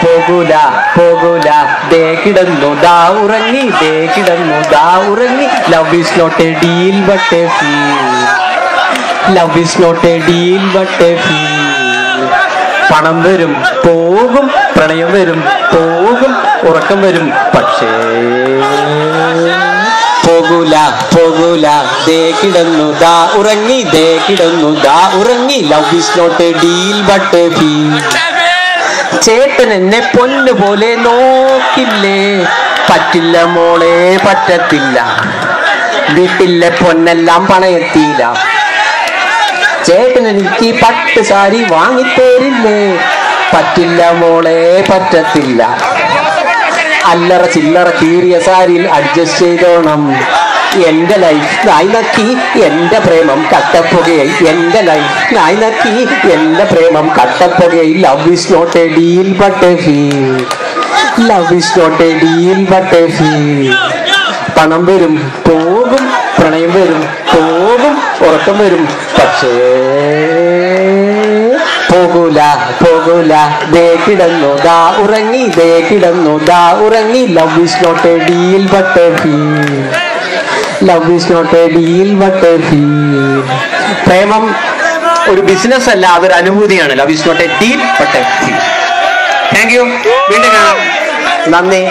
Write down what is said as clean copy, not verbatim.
പോകൂല പോകൂല ദേ കിടന്നു ദാ ഉറങ്ങി ദേ കിടന്നു ദാ ഉറങ്ങി love is not a deal but a feel love is not a deal but a feel പണം വരും പോകും പ്രണയം വരും പോകും ഉറക്കം വരും പക്ഷേ പോകൂല പോകൂല ദേ കിടന്നു ദാ ഉറങ്ങി ദേ കിടന്നു ദാ ഉറങ്ങി love is not a deal but a feel ചേട്ടൻ എന്നെ പൊന്നു പോലെ നോക്കില്ലേ പറ്റില്ല മോളെ പറ്റത്തില്ല വീട്ടിലെ പൊന്നെല്ലാം പണയെത്തിയില്ല ചേട്ടൻ എനിക്ക് പട്ട് സാരി വാങ്ങിത്തരില്ലേ പറ്റില്ല മോളെ പറ്റത്തില്ല അല്ലറ ചില്ലറ കീറിയ സാരിയിൽ അഡ്ജസ്റ്റ് ചെയ്തോണം എന്റെ ലൈഫ് നായി നക്കി എന്റെ പ്രേമം കട്ടപ്പുകയായി എന്റെ ലൈഫ് നായി നക്കി എന്റെ പ്രേമം കട്ടപ്പുകയായി love is not a deal but a feel love is not a deal but a feel പണം വരും പോകും പ്രണയം വരും പോകും ഉറക്കം വരും പക്ഷേ പോകൂല പോകൂല ദേ കിടന്നു ദാ ഉറങ്ങി ദേ കിടന്നു ദാ ഉറങ്ങി love is not a deal but a feel love is not a deal but a feel പ്രേമം ഒരു ബിസിനസ് അല്ല അതൊരു അനുഭൂതിയാണ് love is not a deal but a feel thank you വീണ്ടും കാണാം നന്ദി